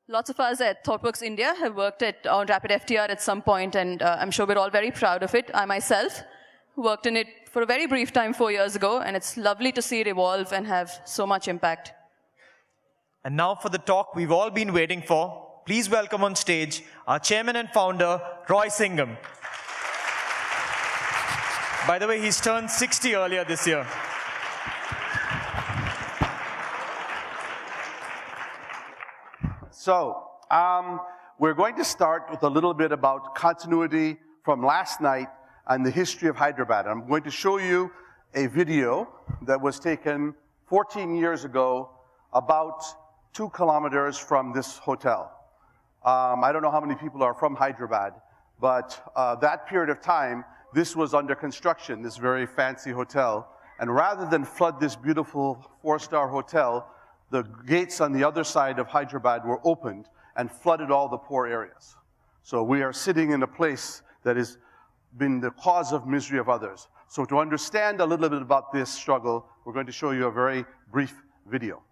Lots of us at ThoughtWorks India have worked on Rapid FTR at some point, and I'm sure we're all very proud of it. I myself worked in it for a very brief time 4 years ago, and it's lovely to see it evolve and have so much impact. And now for the talk we've all been waiting for. Please welcome on stage our chairman and founder, Roy Singham. By the way, he's turned 60 earlier this year. So, we're going to start with a little bit about continuity from last night and the history of Hyderabad. I'm going to show you a video that was taken 14 years ago, about 2 kilometers from this hotel. I don't know how many people are from Hyderabad, but that period of time, this was under construction, this very fancy hotel. And rather than flood this beautiful 4-star hotel, the gates on the other side of Hyderabad were opened and flooded all the poor areas. So we are sitting in a place that has been the cause of misery of others. So to understand a little bit about this struggle, we're going to show you a very brief video.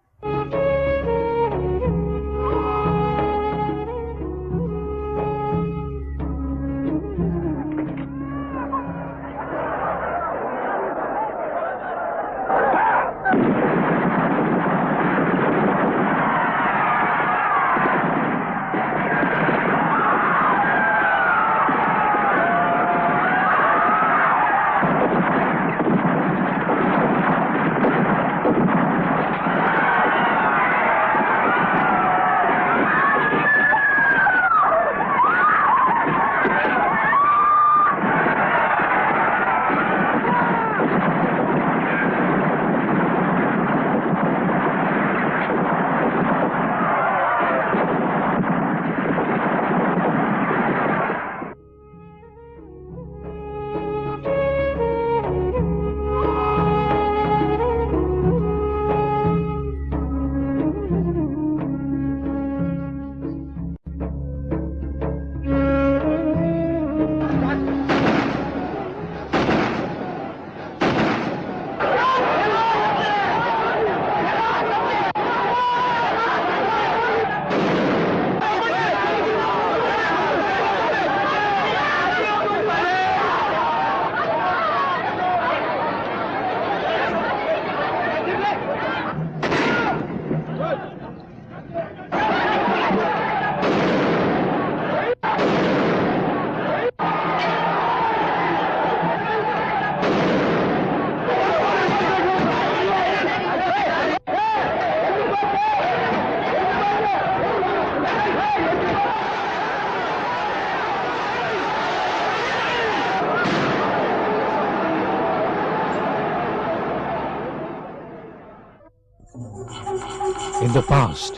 In the past,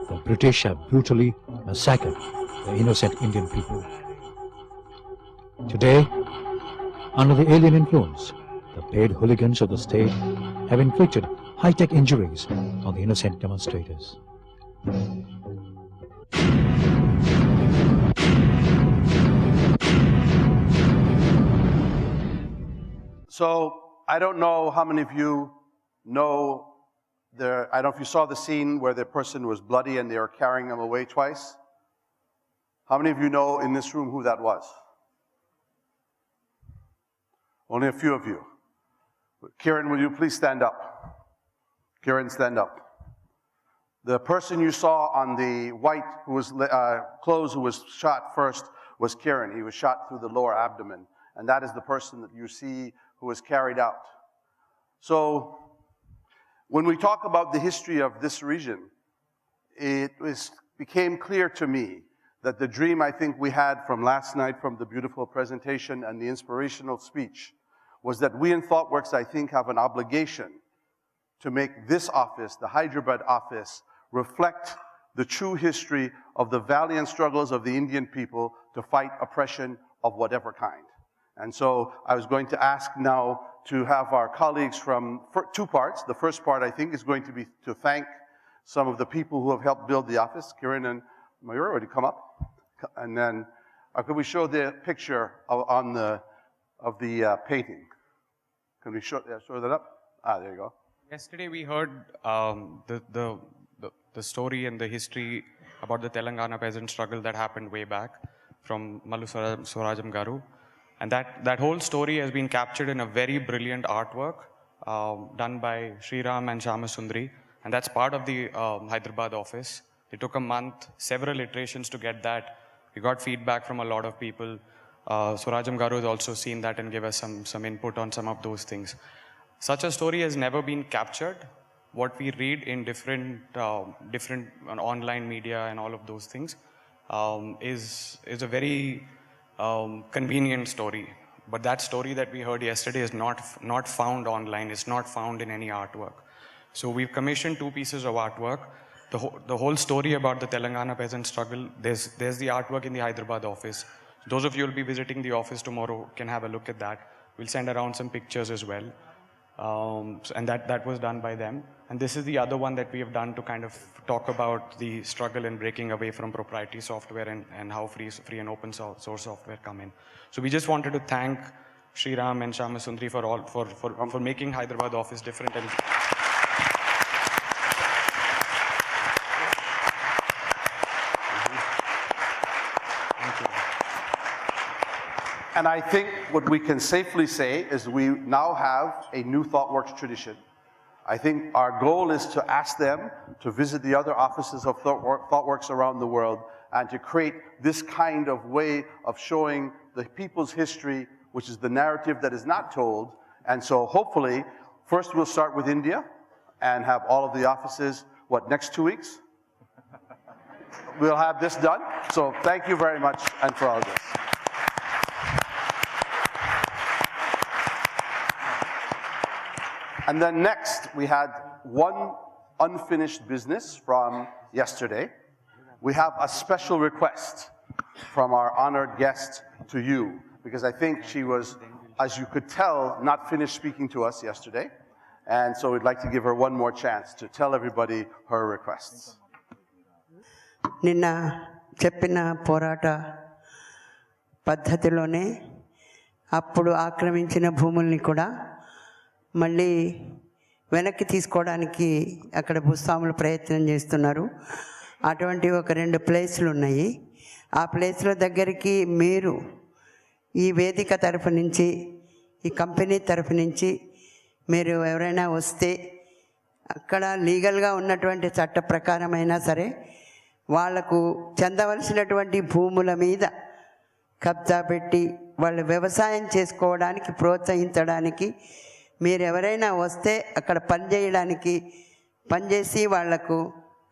the British have brutally massacred the innocent Indian people. Today, under the alien influence, the paid hooligans of the state have inflicted high-tech injuries on the innocent demonstrators. So, I don't know how many of you know I don't know if you saw the scene where the person was bloody and they were carrying him away twice. How many of you know in this room who that was? Only a few of you. Kiran, will you please stand up? Kiran, stand up. The person you saw on the white clothes who was shot first was Kiran. He was shot through the lower abdomen. And that is the person that you see who was carried out. So, when we talk about the history of this region, it became clear to me that the dream I think we had from last night, from the beautiful presentation and the inspirational speech, was that we in ThoughtWorks, I think, have an obligation to make this office, the Hyderabad office, reflect the true history of the valiant struggles of the Indian people to fight oppression of whatever kind. And so I was going to ask now to have our colleagues from 2 parts. The first part, I think, is going to be to thank some of the people who have helped build the office. Kiran and Mayur, would you come up? And then, could we show the picture of the painting? Can we show that up? There you go. Yesterday we heard the story and the history about the Telangana peasant struggle that happened way back from Mallu Swarajam Garu. And that whole story has been captured in a very brilliant artwork done by Sriram and Shamasundri. And that's part of the Hyderabad office. It took a month, several iterations to get that. We got feedback from a lot of people. Swarajam Garu has also seen that and gave us some input on some of those things. Such a story has never been captured. What we read in different online media and all of those things is a very convenient story. But that story that we heard yesterday is not found online. It's not found in any artwork. So we've commissioned 2 pieces of artwork. The whole story about the Telangana peasant struggle, there's the artwork in the Hyderabad office. Those of you who will be visiting the office tomorrow can have a look at that. We'll send around some pictures as well. And that was done by them. And this is the other one that we have done to kind of talk about the struggle in breaking away from proprietary software and how free and open source software come in. So we just wanted to thank Sriram and Shamasundri for making Hyderabad office different. And And I think what we can safely say is we now have a new ThoughtWorks tradition. I think our goal is to ask them to visit the other offices of ThoughtWorks around the world and to create this kind of way of showing the people's history, which is the narrative that is not told. And so hopefully, first we'll start with India and have all of the offices, next 2 weeks? We'll have this done. So thank you very much and for all of this. And then next, we had one unfinished business from yesterday. We have a special request from our honored guest to you, because I think she was, as you could tell, not finished speaking to us yesterday. And so we'd like to give her one more chance to tell everybody her requests. Ninna cheppina porata paddhatilone appudu ఆక్రమించిన భూముల్ని కూడా మళ్ళీ వెనక్కి తీసుకోవడానికి అక్కడ భూస్వాములు ప్రయత్నం చేస్తున్నారు. అటువంటి ఒక 2 ప్లేసులు ఉన్నాయి. ఆ ప్లేసుల దగ్గరికి మీరు ఈ వేదిక తరఫు నుంచి, ఈ కంపెనీ తరఫు నుంచి మీరు ఎవరైనా వస్తే అక్కడ లీగల్గా ఉన్నటువంటి చట్ట ప్రకారమైనా సరే వాళ్లకు చెందవలసినటువంటి భూముల మీద కబ్జా పెట్టి వాళ్ళు వ్యవసాయం చేసుకోవడానికి ప్రోత్సహించడానికి మీరు ఎవరైనా వస్తే అక్కడ పనిచేసి వాళ్లకు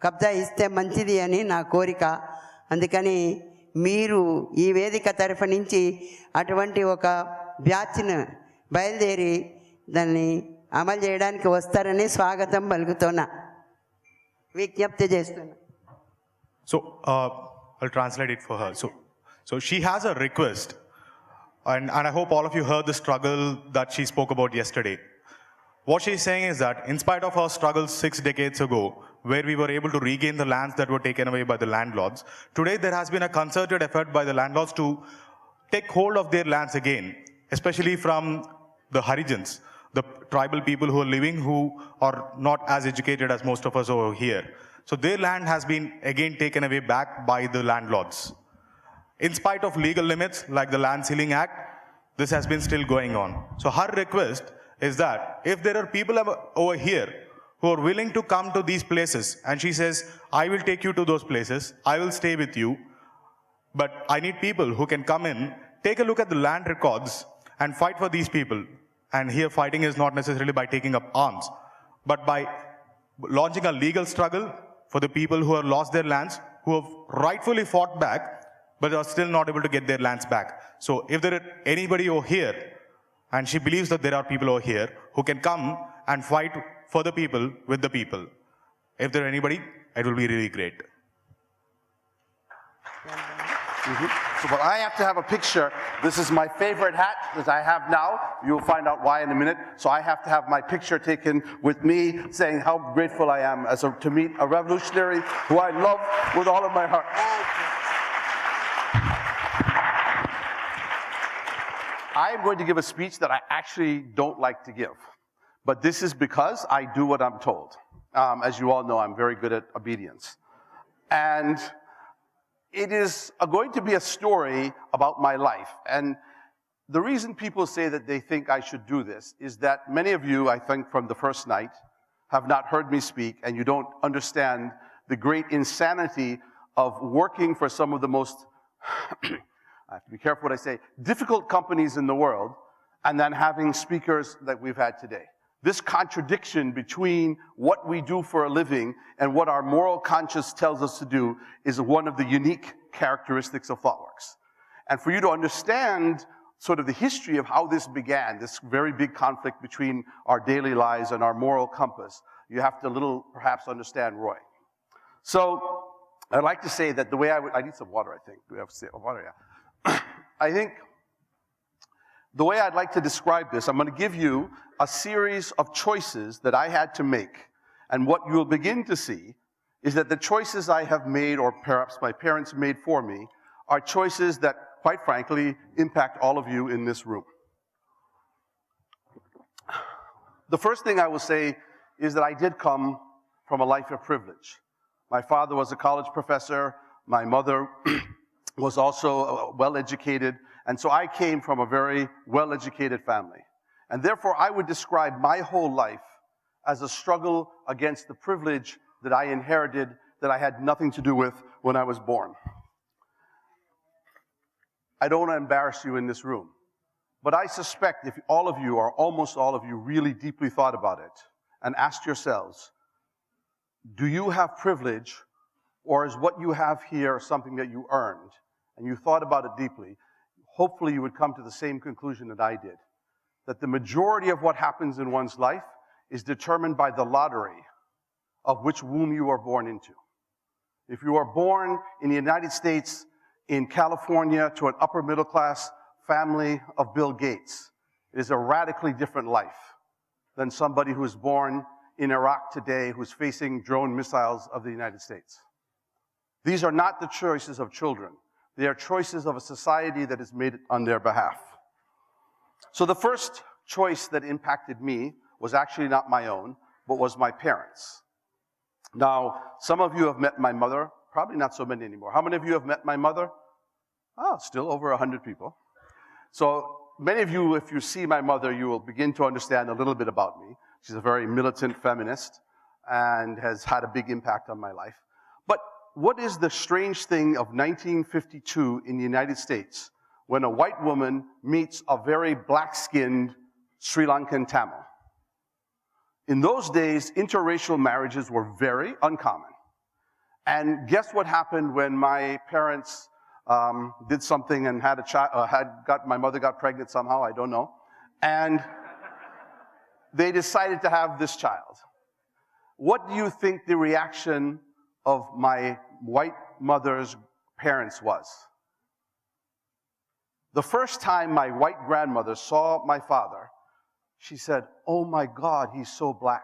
కబ్జా ఇస్తే మంచిది అని నా కోరిక. అందుకని మీరు ఈ వేదిక తరఫు నుంచి అటువంటి ఒక బ్యాచ్ను బయలుదేరి దాన్ని అమలు చేయడానికి వస్తారని స్వాగతం పలుకుతున్నా, విజ్ఞప్తి చేస్తున్నా. So I'll translate it for her. So she has a request. And I hope all of you heard the struggle that she spoke about yesterday. What she's saying is that in spite of our struggles 6 decades ago, where we were able to regain the lands that were taken away by the landlords, today there has been a concerted effort by the landlords to take hold of their lands again, especially from the Harijans, the tribal people who are living, who are not as educated as most of us over here. So their land has been again taken away back by the landlords. In spite of legal limits like the Land Ceiling Act, this has been still going on. So her request is that if there are people over here who are willing to come to these places, and she says, I will take you to those places, I will stay with you, but I need people who can come in, take a look at the land records and fight for these people. And here fighting is not necessarily by taking up arms, but by launching a legal struggle for the people who have lost their lands, who have rightfully fought back, but are still not able to get their lands back. So if there is anybody over here, and she believes that there are people over here who can come and fight for the people with the people. If there are anybody, it will be really great. So, but I have to have a picture. This is my favorite hat that I have now. You'll find out why in a minute. So I have to have my picture taken with me saying how grateful I am to meet a revolutionary who I love with all of my heart. I am going to give a speech that I actually don't like to give. But this is because I do what I'm told. As you all know, I'm very good at obedience. And it is going to be a story about my life. And the reason people say that they think I should do this is that many of you, I think from the first night, have not heard me speak, and you don't understand the great insanity of working for some of the most, I have to be careful what I say, difficult companies in the world, and then having speakers that we've had today. This contradiction between what we do for a living and what our moral conscience tells us to do is one of the unique characteristics of ThoughtWorks. And for you to understand sort of the history of how this began, this very big conflict between our daily lives and our moral compass, you have to perhaps understand Roy. So I'd like to say that the way I need some water, I think. Do we have water? Yeah. I think the way I'd like to describe this, I'm going to give you a series of choices that I had to make. And what you'll begin to see is that the choices I have made, or perhaps my parents made for me, are choices that, quite frankly, impact all of you in this room. The first thing I will say is that I did come from a life of privilege. My father was a college professor. My mother was also well-educated. And so I came from a very well-educated family. And therefore, I would describe my whole life as a struggle against the privilege that I inherited that I had nothing to do with when I was born. I don't want to embarrass you in this room, but I suspect if all of you, or almost all of you, really deeply thought about it and asked yourselves, do you have privilege, or is what you have here something that you earned? And you thought about it deeply, hopefully you would come to the same conclusion that I did, that the majority of what happens in one's life is determined by the lottery of which womb you are born into. If you are born in the United States, in California, to an upper middle class family of Bill Gates, it is a radically different life than somebody who is born in Iraq today who's facing drone missiles of the United States. These are not the choices of children. They are choices of a society that is made on their behalf. So the first choice that impacted me was actually not my own, but was my parents. Now, some of you have met my mother, probably not so many anymore. How many of you have met my mother? Oh, still over 100 people. So many of you, if you see my mother, you will begin to understand a little bit about me. She's a very militant feminist and has had a big impact on my life. But what is the strange thing of 1952 in the United States when a white woman meets a very black-skinned Sri Lankan Tamil? In those days, interracial marriages were very uncommon. And guess what happened when my parents did something and had a child, my mother got pregnant somehow, I don't know. And they decided to have this child. What do you think the reaction of my white mother's parents was? The first time my white grandmother saw my father, she said, "Oh my God, he's so black."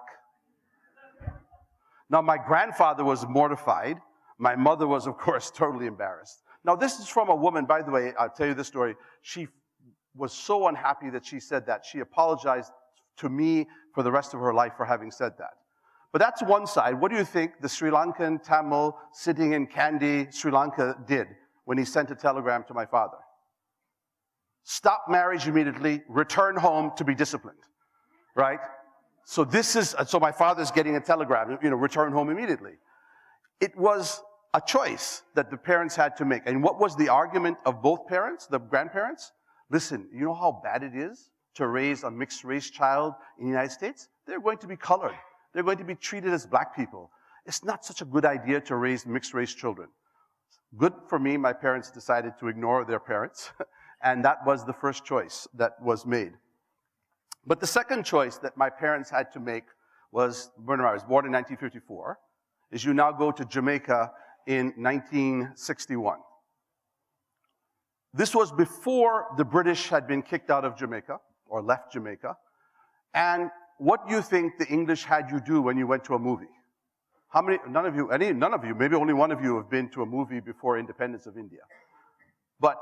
Now, my grandfather was mortified. My mother was, of course, totally embarrassed. Now, this is from a woman, by the way, I'll tell you this story. She was so unhappy that she said that. She apologized to me for the rest of her life for having said that. But that's one side. What do you think the Sri Lankan Tamil sitting in Kandy, Sri Lanka, did when he sent a telegram to my father? Stop marriage immediately, return home to be disciplined, right? So my father's getting a telegram, return home immediately. It was a choice that the parents had to make. And what was the argument of both parents, the grandparents? Listen, you know how bad it is to raise a mixed-race child in the United States? They're going to be colored. They're going to be treated as black people. It's not such a good idea to raise mixed-race children. Good for me, my parents decided to ignore their parents, and that was the first choice that was made. But the second choice that my parents had to make was, when I was born in 1954, is you now go to Jamaica in 1961. This was before the British had been kicked out of Jamaica, or left Jamaica. And what do you think the English had you do when you went to a movie? How many, none of you, maybe only one of you have been to a movie before independence of India. But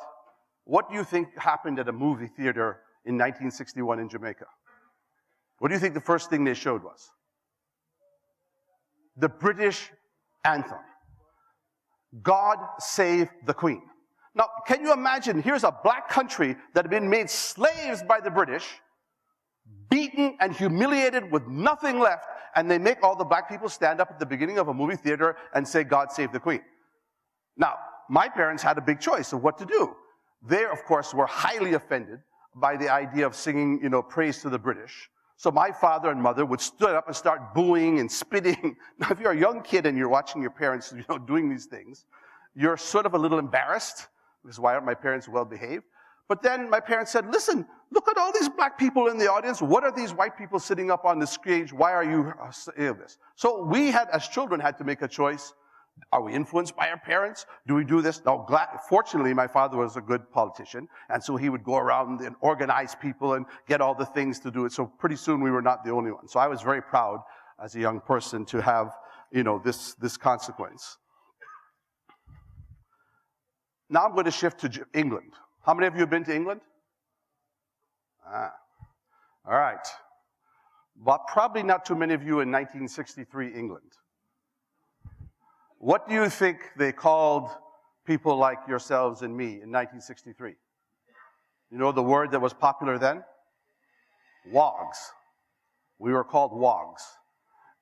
what do you think happened at a movie theater in 1961 in Jamaica? What do you think the first thing they showed was? The British anthem. God Save the Queen. Now, can you imagine, here's a black country that had been made slaves by the British, beaten and humiliated with nothing left, and they make all the black people stand up at the beginning of a movie theater and say, God Save the Queen. Now, my parents had a big choice of what to do. They, of course, were highly offended by the idea of singing, praise to the British. So my father and mother would stand up and start booing and spitting. Now, if you're a young kid and you're watching your parents, doing these things, you're sort of a little embarrassed, because why aren't my parents well behaved? But then my parents said, listen, look at all these black people in the audience. What are these white people sitting up on the stage? Why are you saying this? So we had, as children, had to make a choice. Are we influenced by our parents? Do we do this? Now, fortunately, my father was a good politician, and so he would go around and organize people and get all the things to do it. So pretty soon we were not the only one. So I was very proud as a young person to have, this consequence. Now I'm going to shift to England. How many of you have been to England? All right. But probably not too many of you in 1963 England. What do you think they called people like yourselves and me in 1963? You know the word that was popular then? Wogs. We were called wogs.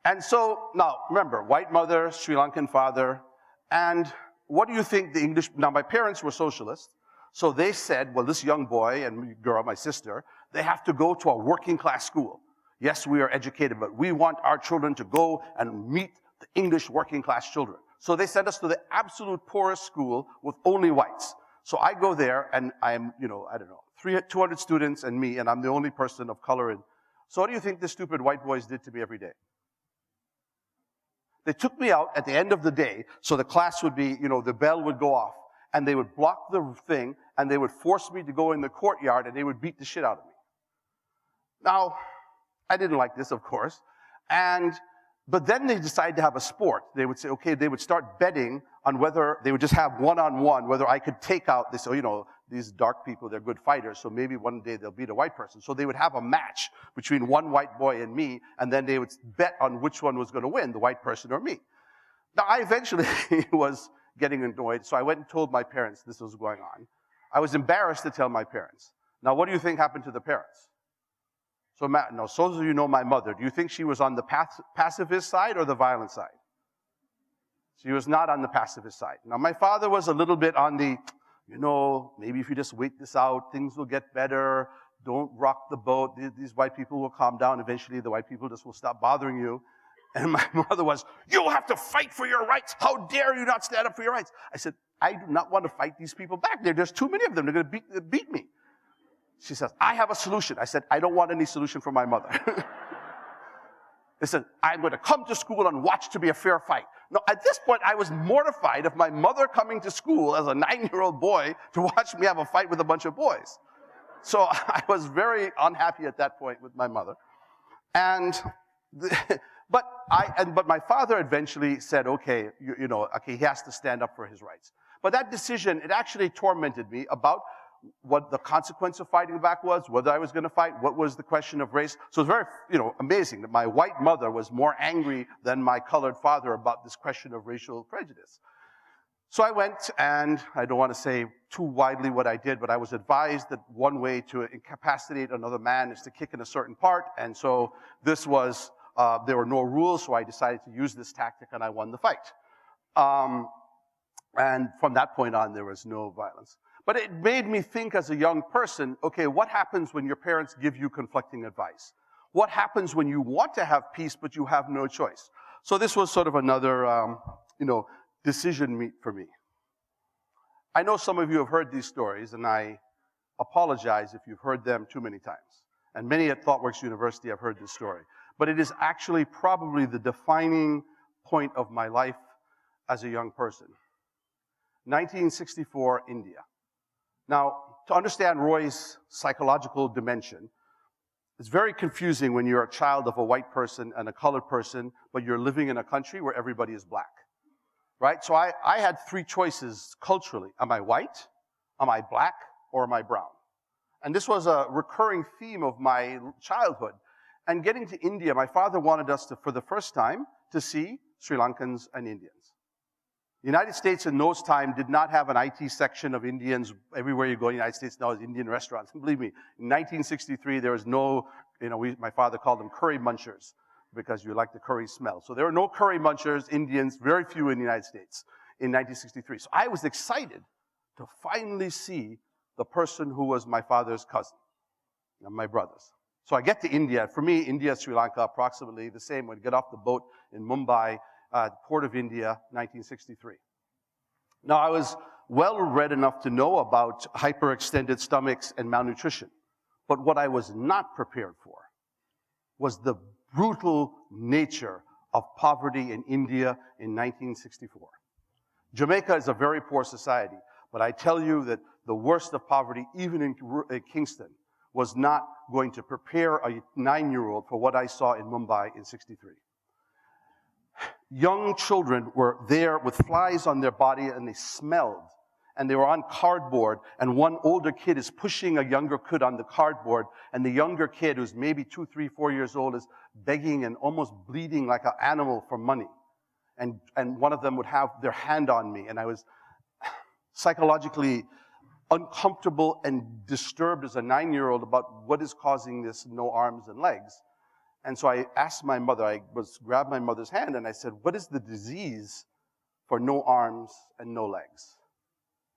And so, now, remember, white mother, Sri Lankan father, and what do you think the English, now my parents were socialists, so they said, well, this young boy and girl, my sister, they have to go to a working class school. Yes, we are educated, but we want our children to go and meet the English working class children. So they sent us to the absolute poorest school with only whites. So I go there and I'm, 200 students and me, and I'm the only person of color. So what do you think the stupid white boys did to me every day? They took me out at the end of the day, so the class would be, the bell would go off, and they would block the thing, and they would force me to go in the courtyard, and they would beat the shit out of me. Now, I didn't like this, of course, but then they decided to have a sport. They would say, okay, they would start betting on whether they would just have one-on-one, whether I could take out this, these dark people, they're good fighters, so maybe one day they'll beat a white person. So they would have a match between one white boy and me, and then they would bet on which one was going to win, the white person or me. Now, I eventually was getting annoyed, so I went and told my parents this was going on. I was embarrassed to tell my parents. Now, what do you think happened to the parents? So as you know my mother, do you think she was on the pacifist side or the violent side? She was not on the pacifist side. Now, my father was a little bit on the, maybe if you just wait this out, things will get better. Don't rock the boat. These white people will calm down. Eventually, the white people just will stop bothering you. And my mother was, you have to fight for your rights. How dare you not stand up for your rights? I said, I do not want to fight these people back. There's too many of them. They're going to beat me. She says, I have a solution. I said, I don't want any solution from my mother. They said, I'm going to come to school and watch to be a fair fight. Now, at this point, I was mortified of my mother coming to school as a 9-year-old boy to watch me have a fight with a bunch of boys. So I was very unhappy at that point with my mother. But my father eventually said, okay, he has to stand up for his rights. But that decision, it actually tormented me about what the consequence of fighting back was, whether I was going to fight, what was the question of race. So it's very, amazing that my white mother was more angry than my colored father about this question of racial prejudice. So I went, and I don't want to say too widely what I did, but I was advised that one way to incapacitate another man is to kick in a certain part, and so this was, there were no rules, so I decided to use this tactic, and I won the fight. And from that point on, there was no violence. But it made me think as a young person, okay, what happens when your parents give you conflicting advice? What happens when you want to have peace, but you have no choice? So this was sort of another, decision for me. I know some of you have heard these stories, and I apologize if you've heard them too many times. And many at ThoughtWorks University have heard this story. But it is actually probably the defining point of my life as a young person. 1964, India. Now, to understand Roy's psychological dimension, it's very confusing when you're a child of a white person and a colored person, but you're living in a country where everybody is black, right? So I had three choices culturally. Am I white? Am I black? Or am I brown? And this was a recurring theme of my childhood. And getting to India, my father wanted us to, for the first time, to see Sri Lankans and Indians. The United States in those times did not have an IT section of Indians. Everywhere you go in the United States now is Indian restaurants. And believe me, in 1963, there was no, my father called them curry munchers because you like the curry smell. So there were no curry munchers, Indians, very few in the United States in 1963. So I was excited to finally see the person who was my father's cousin, and my brothers. So I get to India. For me, India, Sri Lanka, approximately the same. When I get off the boat in Mumbai, Port of India, 1963. Now, I was well read enough to know about hyperextended stomachs and malnutrition. But what I was not prepared for was the brutal nature of poverty in India in 1964. Jamaica is a very poor society, but I tell you that the worst of poverty, even in Kingston, was not going to prepare a 9-year-old for what I saw in Mumbai in 63. Young children were there with flies on their body and they smelled, and they were on cardboard, and one older kid is pushing a younger kid on the cardboard, and the younger kid, who's maybe 2, 3, 4 years old, is begging and almost bleeding like an animal for money. And one of them would have their hand on me, and I was psychologically uncomfortable and disturbed as a 9-year-old about what is causing this no arms and legs. And so I asked my mother, grabbed my mother's hand and I said, what is the disease for no arms and no legs?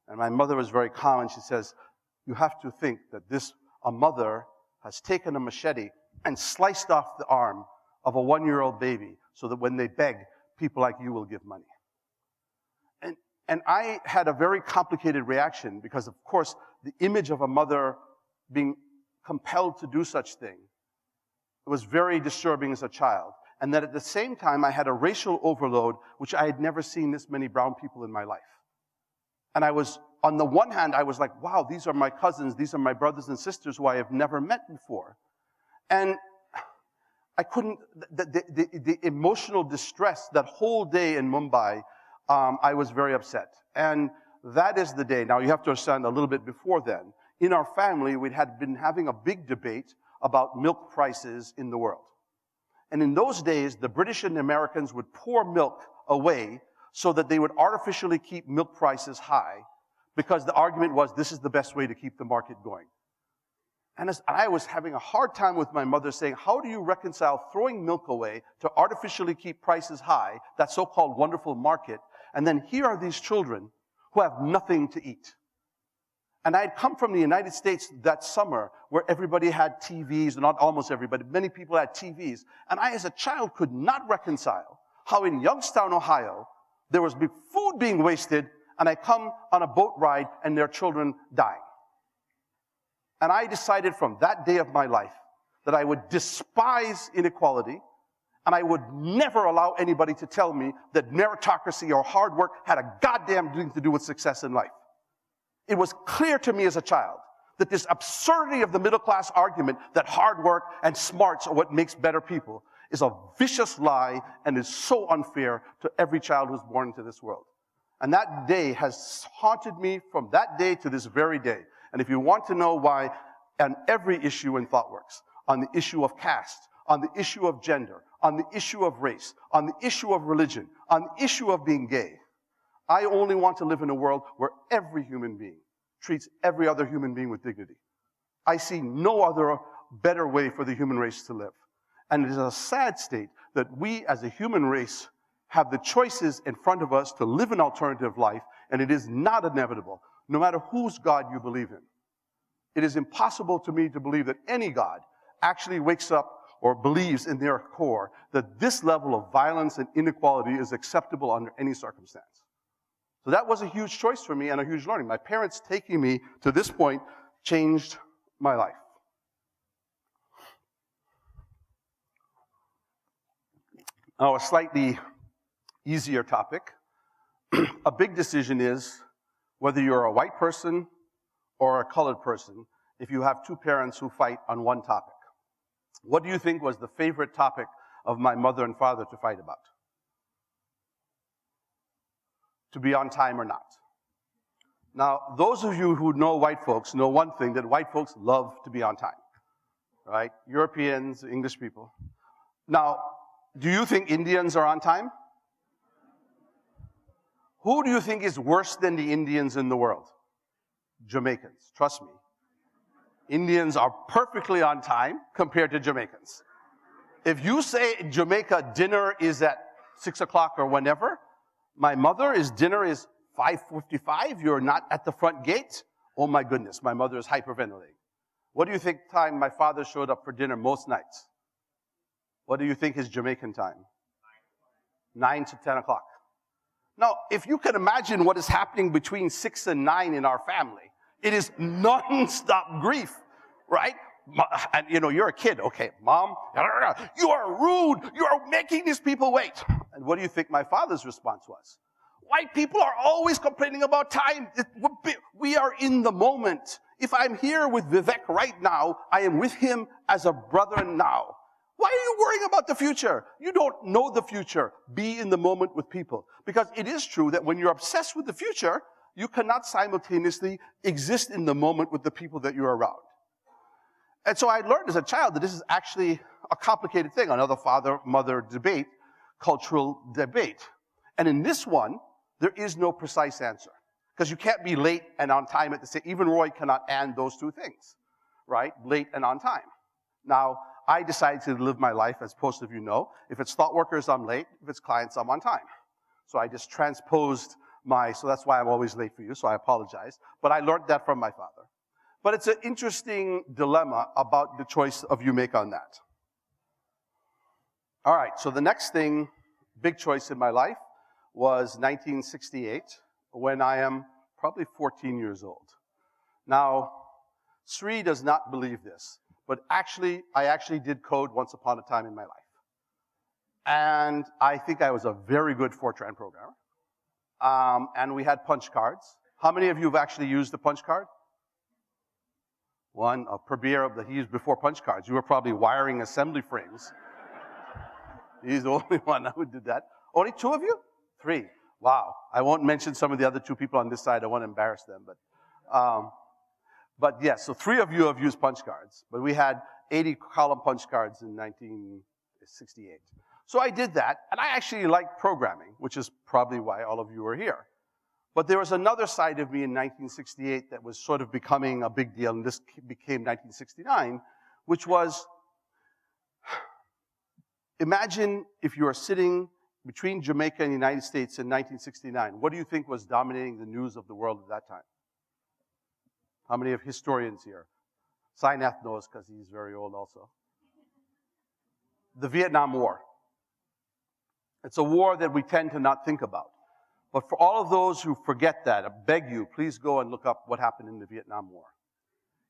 And my mother was very calm and she says, you have to think that a mother has taken a machete and sliced off the arm of a 1-year-old baby so that when they beg, people like you will give money. And I had a very complicated reaction because, of course, the image of a mother being compelled to do such thing was very disturbing as a child. And that at the same time, I had a racial overload, which I had never seen this many brown people in my life. And I was, on the one hand, I was like, wow, these are my cousins, these are my brothers and sisters who I have never met before. And I couldn't, the emotional distress that whole day in Mumbai, I was very upset. And that is the day. Now, you have to understand a little bit before then. In our family, we had been having a big debate about milk prices in the world. And in those days, the British and the Americans would pour milk away so that they would artificially keep milk prices high because the argument was this is the best way to keep the market going. And as I was having a hard time with my mother saying, how do you reconcile throwing milk away to artificially keep prices high, that so-called wonderful market, and then here are these children who have nothing to eat. And I had come from the United States that summer where everybody had TVs, not almost everybody, many people had TVs. And I, as a child, could not reconcile how in Youngstown, Ohio, there was food being wasted, and I come on a boat ride and there are children dying. And I decided from that day of my life that I would despise inequality, and I would never allow anybody to tell me that meritocracy or hard work had a goddamn thing to do with success in life. It was clear to me as a child that this absurdity of the middle class argument that hard work and smarts are what makes better people is a vicious lie and is so unfair to every child who's born into this world. And that day has haunted me from that day to this very day. And if you want to know why, on every issue in ThoughtWorks, on the issue of caste, on the issue of gender, on the issue of race, on the issue of religion, on the issue of being gay, I only want to live in a world where every human being treats every other human being with dignity. I see no other better way for the human race to live. And it is a sad state that we as a human race have the choices in front of us to live an alternative life, and it is not inevitable, no matter whose God you believe in. It is impossible to me to believe that any God actually wakes up or believes in their core that this level of violence and inequality is acceptable under any circumstance. So that was a huge choice for me and a huge learning. My parents taking me to this point changed my life. Now, a slightly easier topic. A big decision is whether you're a white person or a colored person if you have two parents who fight on one topic. What do you think was the favorite topic of my mother and father to fight about? To be on time or not. Now, those of you who know white folks know one thing, that white folks love to be on time, right? Europeans, English people. Now, do you think Indians are on time? Who do you think is worse than the Indians in the world? Jamaicans, trust me. Indians are perfectly on time compared to Jamaicans. If you say Jamaica dinner is at 6 o'clock or whenever, my mother's dinner is 5:55, you're not at the front gate, oh my goodness, my mother is hyperventilating. What do you think time my father showed up for dinner most nights? What do you think is Jamaican time? 9 to 10 o'clock. Now, if you can imagine what is happening between 6 and 9 in our family, it is non-stop grief, right? And you know, you're a kid, okay, Mom, you are rude, you are making these people wait. And what do you think my father's response was? White people are always complaining about time. We are in the moment. If I'm here with Vivek right now, I am with him as a brother now. Why are you worrying about the future? You don't know the future. Be in the moment with people. Because it is true that when you're obsessed with the future, you cannot simultaneously exist in the moment with the people that you're around. And so I learned as a child that this is actually a complicated thing, another father-mother debate, cultural debate. And in this one, there is no precise answer. Because you can't be late and on time at the same, even Roy cannot and those two things, right? Late and on time. Now, I decided to live my life, as most of you know. If it's thought workers, I'm late. If it's clients, I'm on time. So I just transposed so that's why I'm always late for you, so I apologize. But I learned that from my father. But it's an interesting dilemma about the choice you make on that. All right, so the next thing, big choice in my life, was 1968, when I am probably 14 years old. Now, Sri does not believe this, but I actually did code once upon a time in my life. And I think I was a very good Fortran programmer. And we had punch cards. How many of you have actually used the punch card? One, Prabir that he used before punch cards. You were probably wiring assembly frames. He's the only one who did that. Only 2 of you? 3. Wow. I won't mention some of the other 2 people on this side. I won't embarrass them. But yes, so 3 of you have used punch cards. But we had 80 column punch cards in 1968. So I did that, and I actually liked programming, which is probably why all of you are here. But there was another side of me in 1968 that was sort of becoming a big deal, and this became 1969, which was, imagine if you are sitting between Jamaica and the United States in 1969. What do you think was dominating the news of the world at that time? How many of historians here? Sainath knows because he's very old also. The Vietnam War. It's a war that we tend to not think about. But for all of those who forget that, I beg you, please go and look up what happened in the Vietnam War.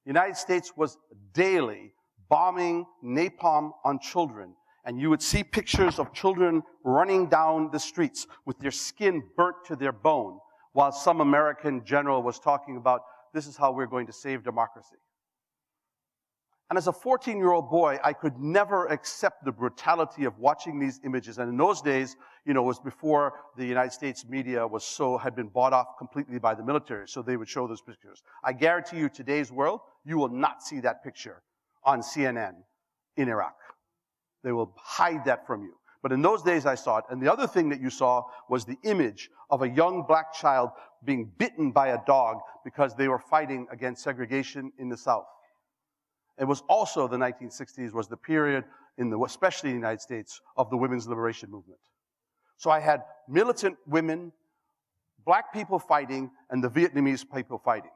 The United States was daily bombing napalm on children. And you would see pictures of children running down the streets with their skin burnt to their bone, while some American general was talking about, this is how we're going to save democracy. And as a 14-year-old boy, I could never accept the brutality of watching these images. And in those days, you know, it was before the United States media had been bought off completely by the military, so they would show those pictures. I guarantee you, today's world, you will not see that picture on CNN in Iraq. They will hide that from you. But in those days, I saw it. And the other thing that you saw was the image of a young black child being bitten by a dog because they were fighting against segregation in the South. It was also the 1960s was the period, especially in the United States, of the women's liberation movement. So I had militant women, black people fighting, and the Vietnamese people fighting.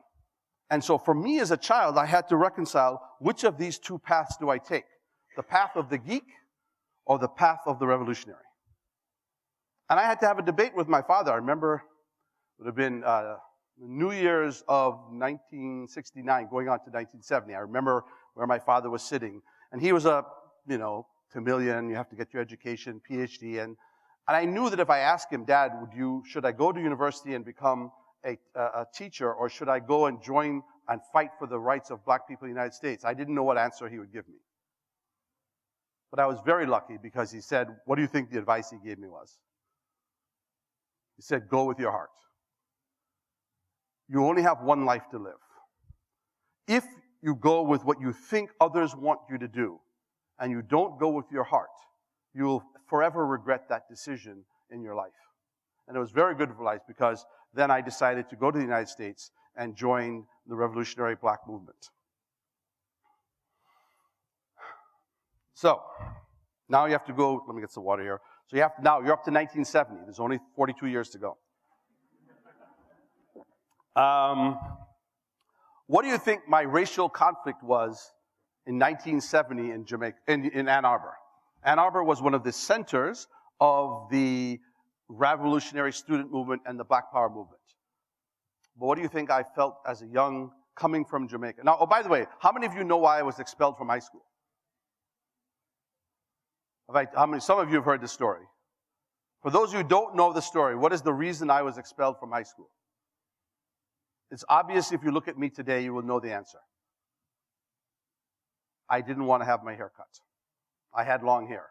And so for me as a child, I had to reconcile which of these 2 paths do I take? The path of the geek or the path of the revolutionary? And I had to have a debate with my father. I remember it would have been New Year's of 1969 going on to 1970. I remember where my father was sitting. And he was a, Tamilian, you have to get your education, PhD. And I knew that if I asked him, Dad, should I go to university and become a teacher, or should I go and join and fight for the rights of black people in the United States? I didn't know what answer he would give me. But I was very lucky because he said, what do you think the advice he gave me was? He said, go with your heart. You only have one life to live. If you go with what you think others want you to do, and you don't go with your heart, you will forever regret that decision in your life. And it was very good for life because then I decided to go to the United States and join the revolutionary black movement. So, now you have to go, let me get some water here. So now you're up to 1970. There's only 42 years to go. What do you think my racial conflict was in 1970 in Jamaica, in Ann Arbor? Ann Arbor was one of the centers of the revolutionary student movement and the Black Power movement. But what do you think I felt as a young, coming from Jamaica? Now, oh, by the way, how many of you know why I was expelled from high school? Some of you have heard this story. For those who don't know the story, what is the reason I was expelled from high school? It's obvious if you look at me today, you will know the answer. I didn't want to have my hair cut. I had long hair.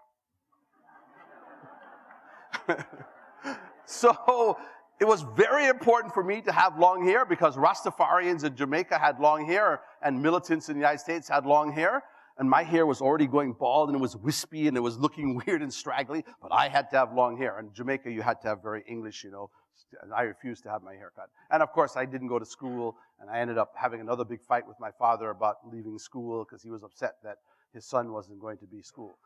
So it was very important for me to have long hair because Rastafarians in Jamaica had long hair and militants in the United States had long hair. And my hair was already going bald and it was wispy and it was looking weird and straggly, but I had to have long hair. In Jamaica, you had to have very English, and I refused to have my hair cut. And of course, I didn't go to school, and I ended up having another big fight with my father about leaving school because he was upset that his son wasn't going to be school.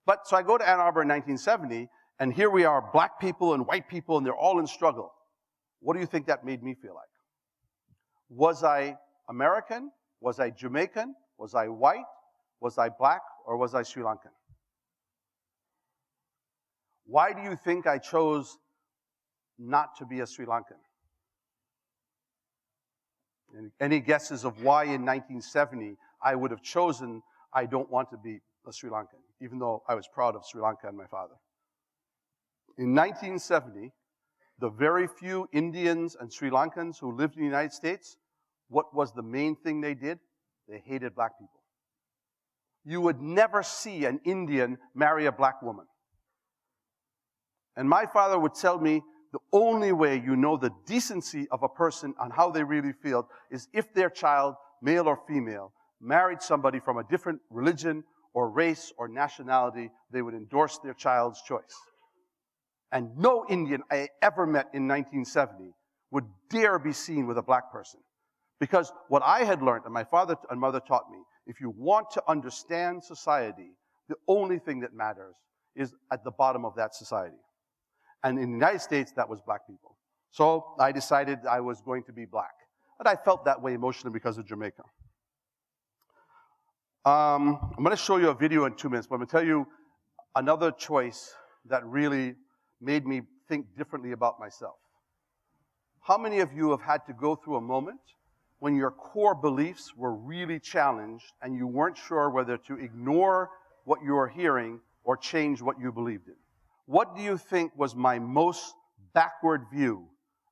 But so I go to Ann Arbor in 1970, and here we are, black people and white people, and they're all in struggle. What do you think that made me feel like? Was I American? Was I Jamaican? Was I white? Was I black? Or was I Sri Lankan? Why do you think I chose not to be a Sri Lankan? Any guesses of why in 1970 I would have chosen I don't want to be a Sri Lankan, even though I was proud of Sri Lanka and my father? In 1970, the very few Indians and Sri Lankans who lived in the United States, what was the main thing they did? They hated black people. You would never see an Indian marry a black woman. And my father would tell me the only way you know the decency of a person and how they really feel is if their child, male or female, married somebody from a different religion or race or nationality, they would endorse their child's choice. And no Indian I ever met in 1970 would dare be seen with a black person. Because what I had learned, and my father and mother taught me, if you want to understand society, the only thing that matters is at the bottom of that society. And in the United States, that was black people. So I decided I was going to be black. And I felt that way emotionally because of Jamaica. I'm going to show you a video in 2 minutes, but I'm going to tell you another choice that really made me think differently about myself. How many of you have had to go through a moment when your core beliefs were really challenged and you weren't sure whether to ignore what you were hearing or change what you believed in? What do you think was my most backward view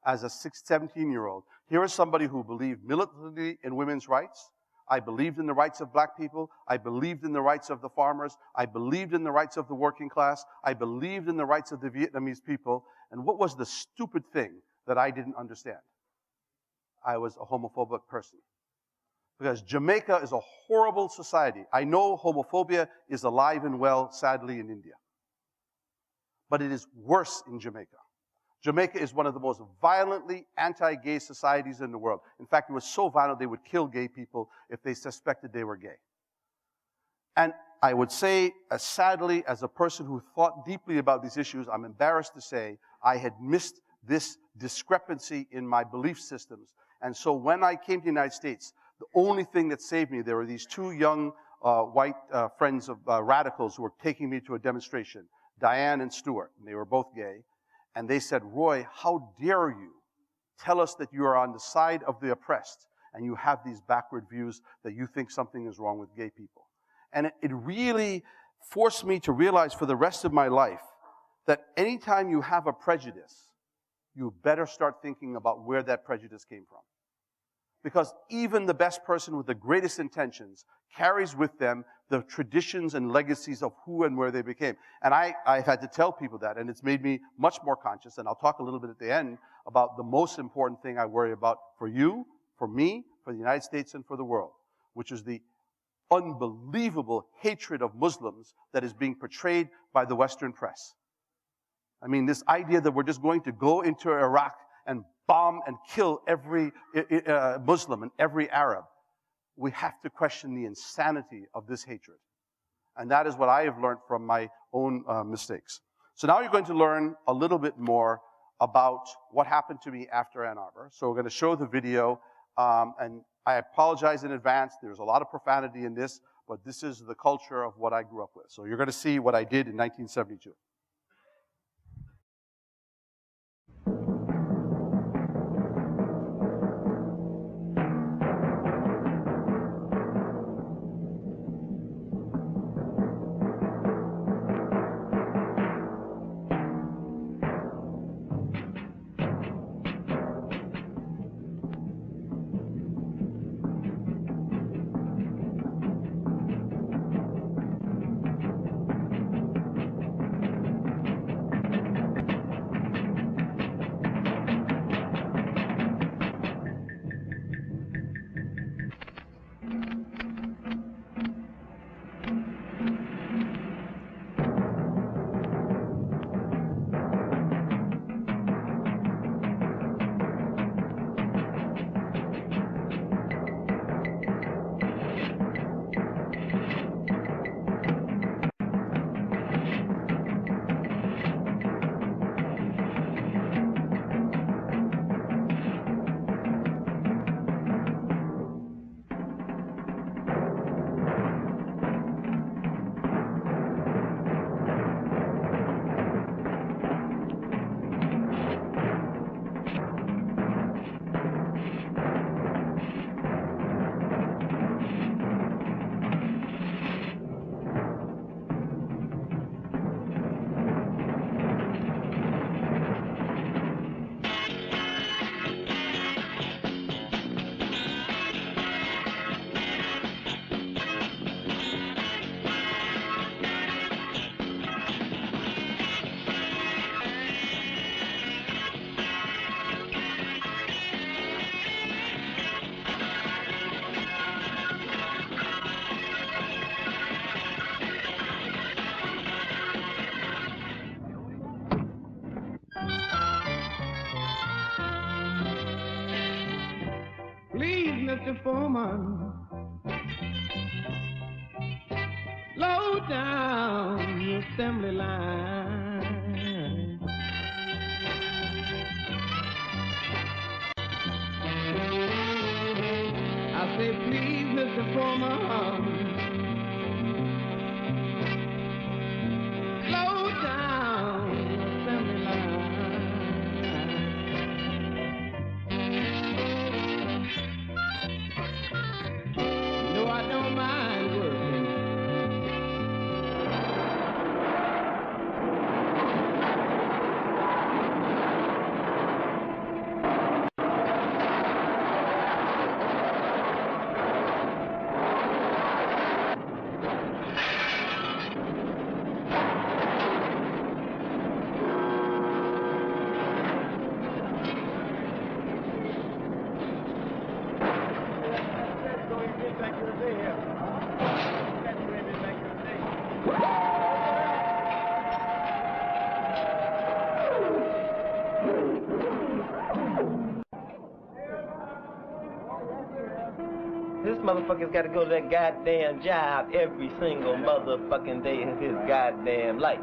as a 17-year-old? Here is somebody who believed militantly in women's rights. I believed in the rights of black people. I believed in the rights of the farmers. I believed in the rights of the working class. I believed in the rights of the Vietnamese people. And what was the stupid thing that I didn't understand? I was a homophobic person. Because Jamaica is a horrible society. I know homophobia is alive and well, sadly, in India. But it is worse in Jamaica. Jamaica is one of the most violently anti-gay societies in the world. In fact, it was so violent they would kill gay people if they suspected they were gay. And I would say, as sadly, as a person who thought deeply about these issues, I'm embarrassed to say I had missed this discrepancy in my belief systems. And so when I came to the United States, the only thing that saved me, there were these two young white friends of radicals who were taking me to a demonstration, Diane and Stuart, and they were both gay. And they said, Roy, how dare you tell us that you are on the side of the oppressed and you have these backward views that you think something is wrong with gay people. And it really forced me to realize for the rest of my life that anytime you have a prejudice, you better start thinking about where that prejudice came from. Because even the best person with the greatest intentions carries with them the traditions and legacies of who and where they became. And I've had to tell people that, and it's made me much more conscious, and I'll talk a little bit at the end about the most important thing I worry about for you, for me, for the United States, and for the world, which is the unbelievable hatred of Muslims that is being portrayed by the Western press. I mean, this idea that we're just going to go into Iraq and bomb and kill every Muslim and every Arab, we have to question the insanity of this hatred. And that is what I have learned from my own mistakes. So now you're going to learn a little bit more about what happened to me after Ann Arbor. So we're going to show the video, and I apologize in advance. There's a lot of profanity in this, but this is the culture of what I grew up with. So you're going to see what I did in 1972. Mr. Foreman, low down the assembly line. I say, please, Mr. Foreman, low down the assembly line. No, I don't mind working. This motherfucker's got to go to that goddamn job every single motherfucking day of his goddamn life.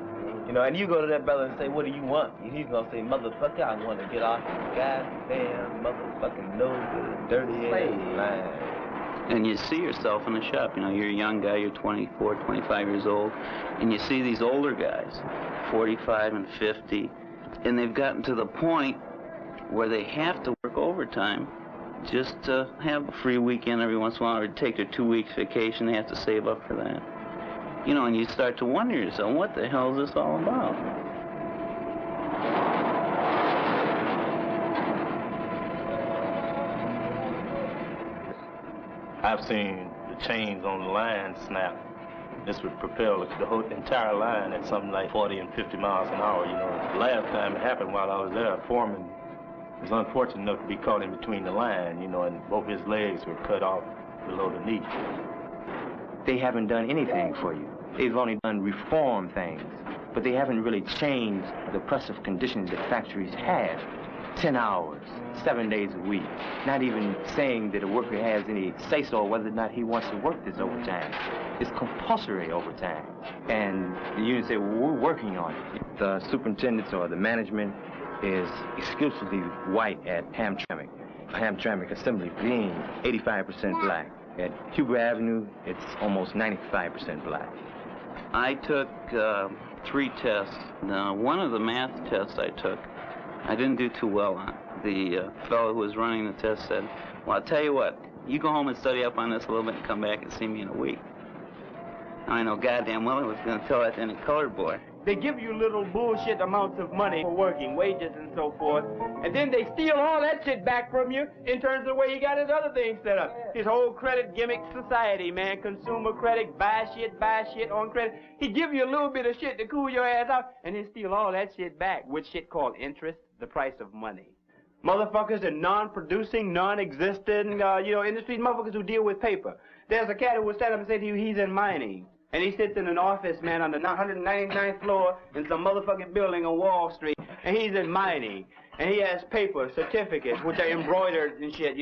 You know, and you go to that brother and say, what do you want? And he's going to say, motherfucker, I want to get off this goddamn motherfucking no good, dirty ass line. And you see yourself in the shop. You know, you're a young guy, you're 24, 25 years old, and you see these older guys, 45 and 50, and they've gotten to the point where they have to work overtime just to have a free weekend every once in a while, or take their 2 weeks vacation. They have to save up for that. You know, and you start to wonder yourself, what the hell is this all about? I've seen the chains on the line snap. This would propel the whole entire line at something like 40 and 50 miles an hour, you know. The last time it happened while I was there, a foreman was unfortunate enough to be caught in between the line, you know, and both his legs were cut off below the knee. They haven't done anything for you. They've only done reform things. but they haven't really changed the oppressive conditions that factories have. 10 hours, 7 days a week. Not even saying that a worker has any say-so whether or not he wants to work this overtime. It's compulsory overtime. And the union say, well, we're working on it. The superintendents or the management is exclusively white at Hamtramck. Hamtramck Assembly being 85% black. At Huber Avenue, it's almost 95% black. I took 3 tests. Now, one of the math tests I took, I didn't do too well on. The fellow who was running the test said, well, I'll tell you what, you go home and study up on this a little bit and come back and see me in a week. I know goddamn well I was going to tell that to any colored boy. They give you little bullshit amounts of money for working, wages and so forth, and then they steal all that shit back from you in terms of the way he got his other things set up. His whole credit gimmick society, man, consumer credit, buy shit on credit. He give you a little bit of shit to cool your ass out, and then steal all that shit back with shit called interest, the price of money. Motherfuckers in non-producing, non-existent, industries, motherfuckers who deal with paper. There's a cat who will stand up and say to you, he's in mining. And he sits in an office, man, on the 199th floor in some motherfucking building on Wall Street, and he's in mining. And he has paper, certificates, which are embroidered and shit,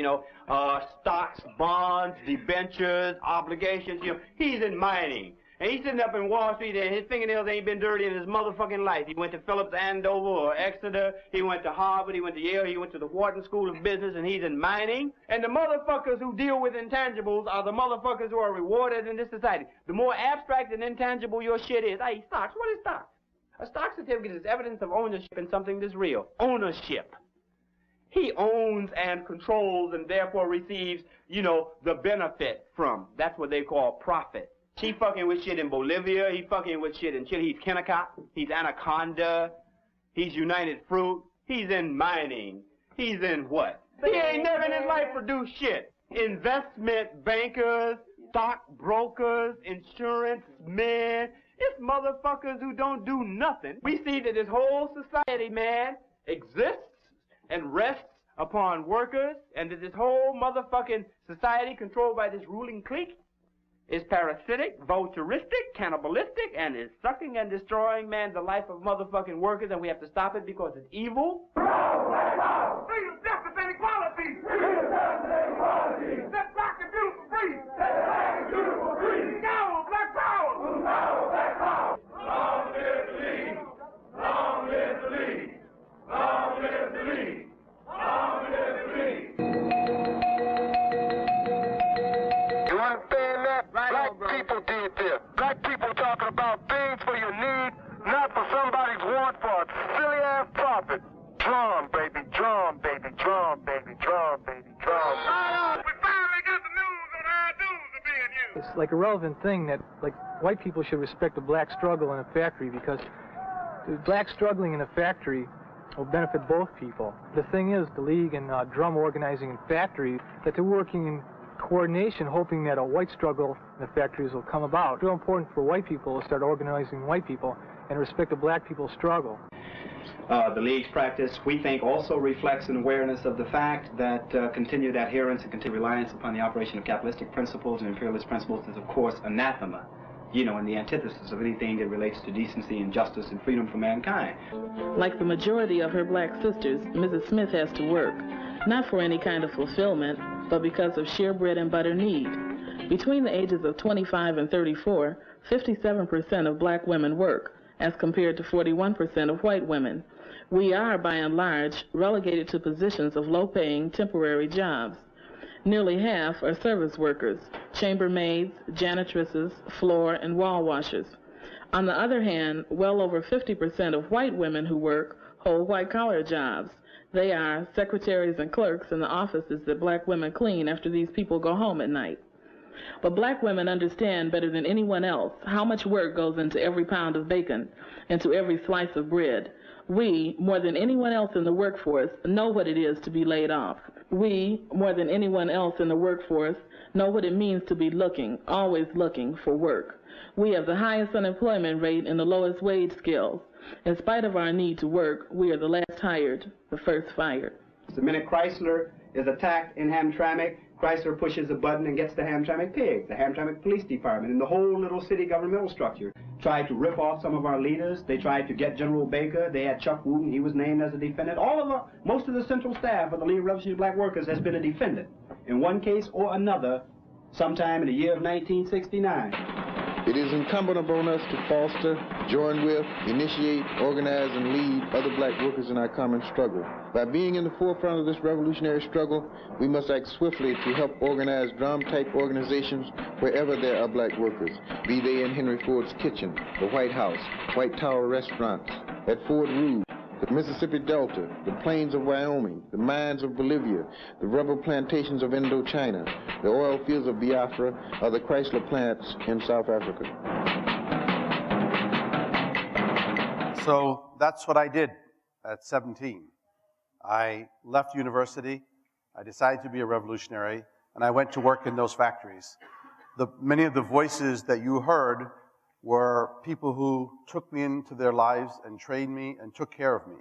stocks, bonds, debentures, obligations, He's in mining. And he's sitting up in Wall Street and his fingernails ain't been dirty in his motherfucking life. He went to Phillips Andover or Exeter. He went to Harvard. He went to Yale. He went to the Wharton School of Business, and he's in mining. And the motherfuckers who deal with intangibles are the motherfuckers who are rewarded in this society. The more abstract and intangible your shit is. Hey, stocks. What is stocks? A stock certificate is evidence of ownership in something that's real. Ownership. He owns and controls and therefore receives, the benefit from. That's what they call profit. He fucking with shit in Bolivia. He fucking with shit in Chile. He's Kennecott. He's Anaconda. He's United Fruit. He's in mining. He's in what? He ain't never in his life produced shit. Investment bankers, stock brokers, insurance men. It's motherfuckers who don't do nothing. We see that this whole society, man, exists and rests upon workers, and that this whole motherfucking society controlled by this ruling clique is parasitic, vulturistic, cannibalistic, and is sucking and destroying, man, the life of motherfucking workers, and we have to stop it because it's evil. Freedom, justice, and equality! Freedom, justice, and equality! Let black and beautiful free! Let black and beautiful free! Go, black power! Go, black power! Long live the league! Long live the league! Long live the league! Long live the league! You understand that? Black people did this. Black people talking about things for your need, not for somebody's want for a silly ass profit. Drum, baby, drum, baby, drum, baby, drum, baby, drum. We finally got the news on how dudes are being used. It's like a relevant thing that, white people should respect the black struggle in a factory, because the black struggling in a factory will benefit both people. The thing is, the League and drum organizing in factories, that they're working in coordination, hoping that a white struggle in the factories will come about. It's real important for white people to start organizing white people and respect the black people's struggle. The League's practice, we think, also reflects an awareness of the fact that continued adherence and continued reliance upon the operation of capitalistic principles and imperialist principles is, of course, anathema, and the antithesis of anything that relates to decency and justice and freedom for mankind. Like the majority of her black sisters, Mrs. Smith has to work, not for any kind of fulfillment, but because of sheer bread and butter need. Between the ages of 25 and 34, 57% of black women work, as compared to 41% of white women. We are, by and large, relegated to positions of low-paying temporary jobs. Nearly half are service workers, chambermaids, janitresses, floor and wall washers. On the other hand, well over 50% of white women who work hold white-collar jobs. They are secretaries and clerks in the offices that black women clean after these people go home at night. But black women understand better than anyone else how much work goes into every pound of bacon, into every slice of bread. We, more than anyone else in the workforce, know what it is to be laid off. We, more than anyone else in the workforce, know what it means to be looking, always looking for work. We have the highest unemployment rate and the lowest wage scales. In spite of our need to work, we are the last hired, the first fired. The minute Chrysler is attacked in Hamtramck, Chrysler pushes a button and gets the Hamtramck pigs, the Hamtramck Police Department, and the whole little city governmental structure. tried to rip off some of our leaders. They tried to get General Baker. They had Chuck Wooten. He was named as a defendant. Most of the central staff of the League of Revolutionary Black Workers has been a defendant in one case or another sometime in the year of 1969. It is incumbent upon us to foster, join with, initiate, organize, and lead other black workers in our common struggle. By being in the forefront of this revolutionary struggle, we must act swiftly to help organize drum-type organizations wherever there are black workers, be they in Henry Ford's kitchen, the White House, White Tower restaurants, at Fort Rouge, the Mississippi Delta, the plains of Wyoming, the mines of Bolivia, the rubber plantations of Indochina, the oil fields of Biafra, or the Chrysler plants in South Africa. So that's what I did at 17. I left university, I decided to be a revolutionary, and I went to work in those factories. Many of the voices that you heard were people who took me into their lives and trained me and took care of me.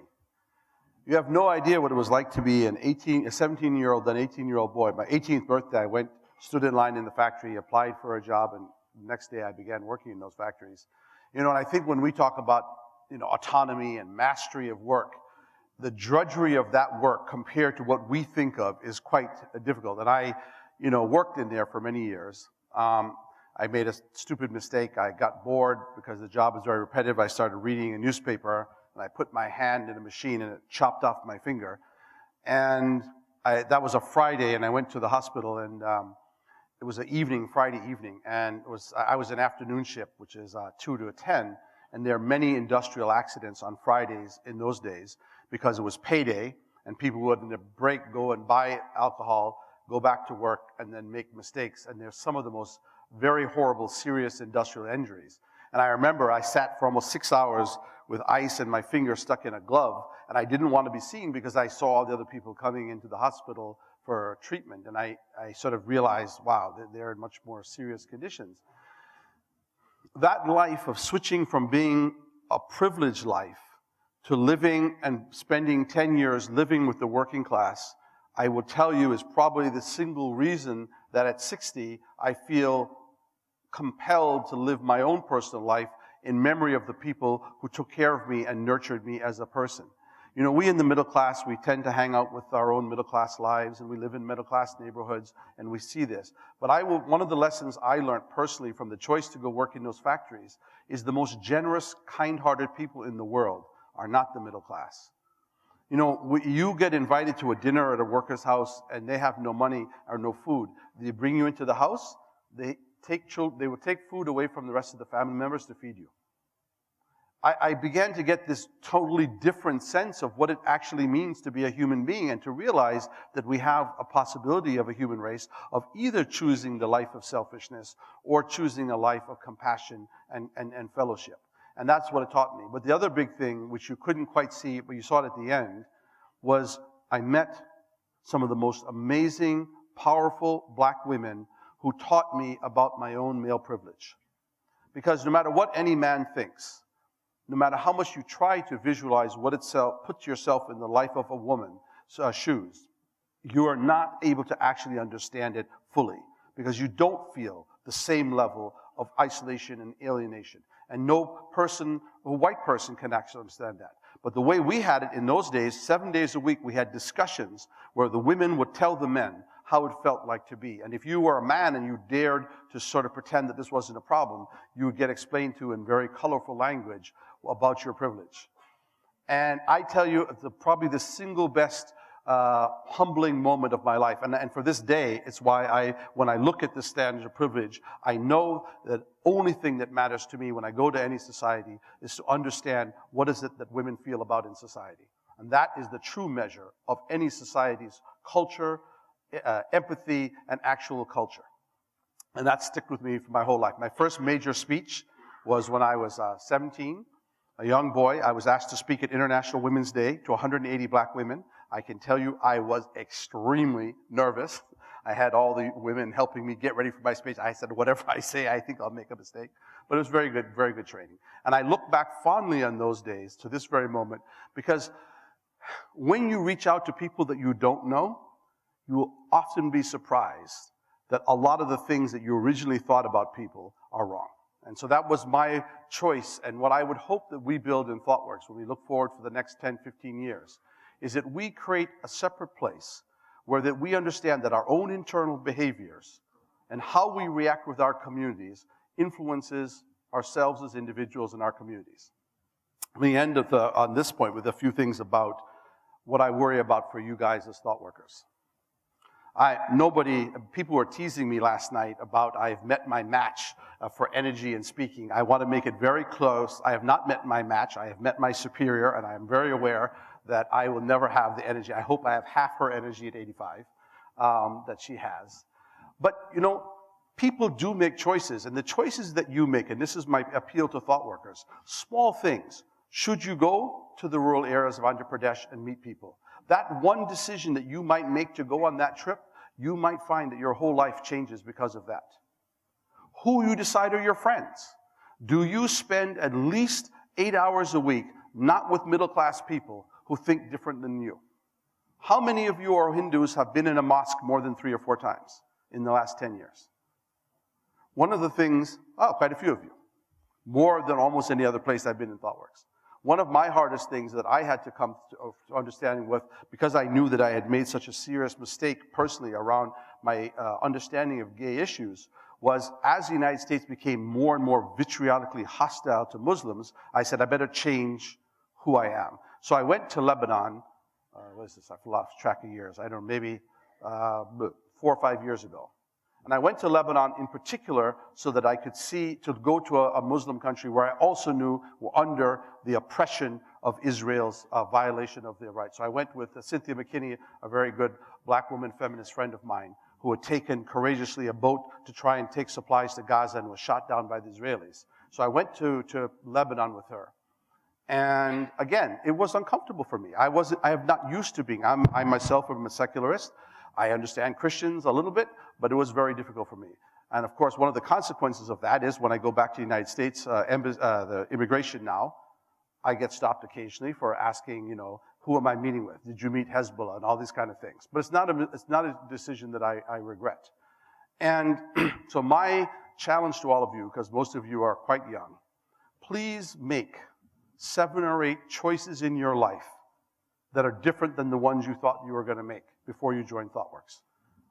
You have no idea what it was like to be a 17-year-old, then 18-year-old boy. My 18th birthday, I stood in line in the factory, applied for a job, and the next day I began working in those factories. You know, and I think when we talk about, you know, autonomy and mastery of work, the drudgery of that work compared to what we think of is quite difficult. And I, you know, worked in there for many years. I made a stupid mistake. I got bored because the job was very repetitive. I started reading a newspaper, and I put my hand in a machine, and it chopped off my finger. And that was a Friday, and I went to the hospital, and it was an evening, Friday evening, and I was an afternoon shift, which is 2 to 10, and there are many industrial accidents on Fridays in those days because it was payday, and people would, in a break, go and buy alcohol, go back to work, and then make mistakes. And there's some of the most very horrible, serious industrial injuries. And I remember I sat for almost 6 hours with ice and my finger stuck in a glove, and I didn't want to be seen because I saw all the other people coming into the hospital for treatment. And I sort of realized, wow, they're in much more serious conditions. That life of switching from being a privileged life to living and spending 10 years living with the working class, I will tell you, is probably the single reason that at 60, I feel compelled to live my own personal life in memory of the people who took care of me and nurtured me as a person. You know, we in the middle class, we tend to hang out with our own middle class lives, and we live in middle class neighborhoods, and we see this. But one of the lessons I learned personally from the choice to go work in those factories is the most generous, kind-hearted people in the world are not the middle class. You know, you get invited to a dinner at a worker's house and they have no money or no food. They bring you into the house, they will take food away from the rest of the family members to feed you. I began to get this totally different sense of what it actually means to be a human being and to realize that we have a possibility of a human race of either choosing the life of selfishness or choosing a life of compassion and fellowship. And that's what it taught me. But the other big thing, which you couldn't quite see, but you saw it at the end, was I met some of the most amazing, powerful black women who taught me about my own male privilege. Because no matter what any man thinks, no matter how much you try to visualize put yourself in the life of a woman's shoes, you are not able to actually understand it fully because you don't feel the same level of isolation and alienation. And no white person can actually understand that. But the way we had it in those days, 7 days a week, we had discussions where the women would tell the men how it felt like to be. And if you were a man and you dared to sort of pretend that this wasn't a problem, you would get explained to in very colorful language about your privilege. And I tell you, probably the single best humbling moment of my life. And for this day, it's why when I look at the standards of privilege, I know that only thing that matters to me when I go to any society is to understand what is it that women feel about in society. And that is the true measure of any society's culture, empathy, and actual culture. And that stuck with me for my whole life. My first major speech was when I was 17, a young boy. I was asked to speak at International Women's Day to 180 black women. I can tell you I was extremely nervous. I had all the women helping me get ready for my speech. I said, whatever I say, I think I'll make a mistake. But it was very good training. And I look back fondly on those days to this very moment because when you reach out to people that you don't know, you will often be surprised that a lot of the things that you originally thought about people are wrong. And so that was my choice, and what I would hope that we build in ThoughtWorks when we look forward for the next 10, 15 years, is that we create a separate place where that we understand that our own internal behaviors and how we react with our communities influences ourselves as individuals in our communities. Let me end on this point with a few things about what I worry about for you guys as thought workers. People were teasing me last night about I've met my match for energy and speaking. I want to make it very close. I have not met my match. I have met my superior, and I am very aware that I will never have the energy. I hope I have half her energy at 85 that she has. But, you know, people do make choices, and the choices that you make, and this is my appeal to thought workers, small things. Should you go to the rural areas of Andhra Pradesh and meet people? That one decision that you might make to go on that trip, you might find that your whole life changes because of that. Who you decide are your friends. Do you spend at least 8 hours a week not with middle-class people who think different than you? How many of you or Hindus have been in a mosque more than 3 or 4 times in the last 10 years? One of the things, quite a few of you, more than almost any other place I've been in ThoughtWorks. One of my hardest things that I had to come to understanding with, because I knew that I had made such a serious mistake personally around my understanding of gay issues, was as the United States became more and more vitriolically hostile to Muslims, I said, I better change who I am. So I went to Lebanon, what is this, I've lost track of years, I don't know, maybe 4 or 5 years ago. And I went to Lebanon in particular so that I could go to a Muslim country where I also knew were under the oppression of Israel's violation of their rights. So I went with Cynthia McKinney, a very good black woman feminist friend of mine, who had taken courageously a boat to try and take supplies to Gaza and was shot down by the Israelis. So I went to Lebanon with her. And again, it was uncomfortable for me. I am not used to being, I myself am a secularist. I understand Christians a little bit, but it was very difficult for me. And of course, one of the consequences of that is when I go back to the United States, the immigration now, I get stopped occasionally for asking, you know, who am I meeting with? Did you meet Hezbollah? And all these kind of things. But it's not a decision that I regret. And so my challenge to all of you, because most of you are quite young, please make 7 or 8 choices in your life that are different than the ones you thought you were going to make before you joined ThoughtWorks.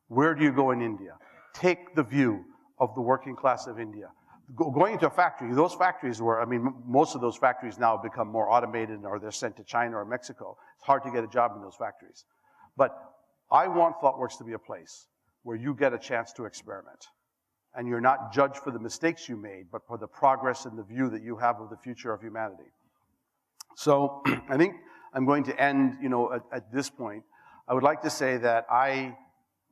Where do you go in India? Take the view of the working class of India. Going into a factory, those factories were, I mean, most of those factories now have become more automated or they're sent to China or Mexico. It's hard to get a job in those factories. But I want ThoughtWorks to be a place where you get a chance to experiment. And you're not judged for the mistakes you made, but for the progress and the view that you have of the future of humanity. So I think I'm going to end, you know, at this point. I would like to say that I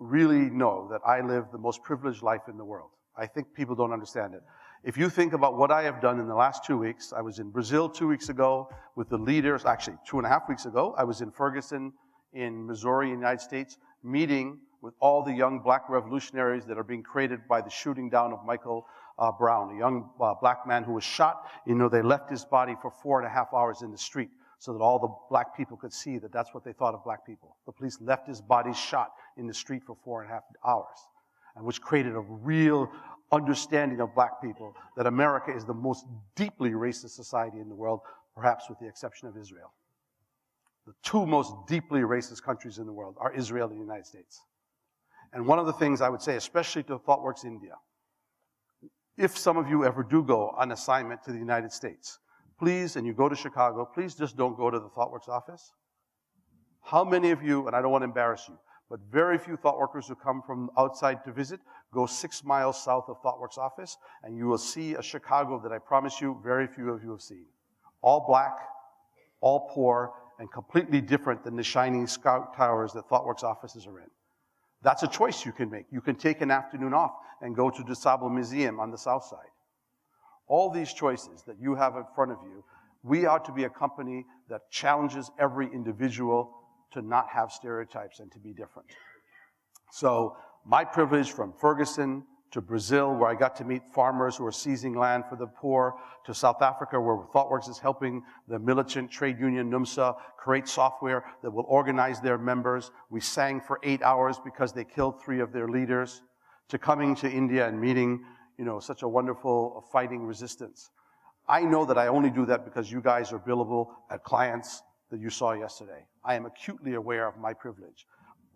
really know that I live the most privileged life in the world. I think people don't understand it. If you think about what I have done in the last 2 weeks, I was in Brazil 2 weeks ago with the leaders, actually 2.5 weeks ago. I was in Ferguson in Missouri, in the United States, meeting with all the young black revolutionaries that are being created by the shooting down of Michael Brown, a young black man who was shot. You know, they left his body for 4.5 hours in the street so that all the black people could see that that's what they thought of black people. The police left his body shot in the street for 4.5 hours, and which created a real understanding of black people that America is the most deeply racist society in the world, perhaps with the exception of Israel. The 2 most deeply racist countries in the world are Israel and the United States. And one of the things I would say, especially to ThoughtWorks India, if some of you ever do go on assignment to the United States, please, and you go to Chicago, please just don't go to the ThoughtWorks office. How many of you, and I don't want to embarrass you, but very few ThoughtWorkers who come from outside to visit go 6 miles south of ThoughtWorks office, and you will see a Chicago that I promise you very few of you have seen. All black, all poor, and completely different than the shining scout towers that ThoughtWorks offices are in. That's a choice you can make. You can take an afternoon off and go to the Sable Museum on the south side. All these choices that you have in front of you, we ought to be a company that challenges every individual to not have stereotypes and to be different. So my privilege from Ferguson to Brazil, where I got to meet farmers who are seizing land for the poor, to South Africa, where ThoughtWorks is helping the militant trade union NUMSA create software that will organize their members. We sang for 8 hours because they killed 3 of their leaders, to coming to India and meeting, such a wonderful fighting resistance. I know that I only do that because you guys are billable at clients that you saw yesterday. I am acutely aware of my privilege.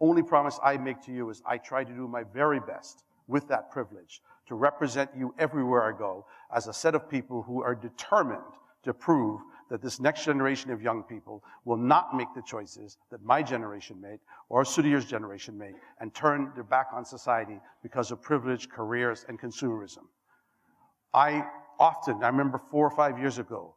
Only promise I make to you is I try to do my very best with that privilege to represent you everywhere I go as a set of people who are determined to prove that this next generation of young people will not make the choices that my generation made or Sudhir's generation made and turn their back on society because of privilege, careers, and consumerism. I remember 4 or 5 years ago,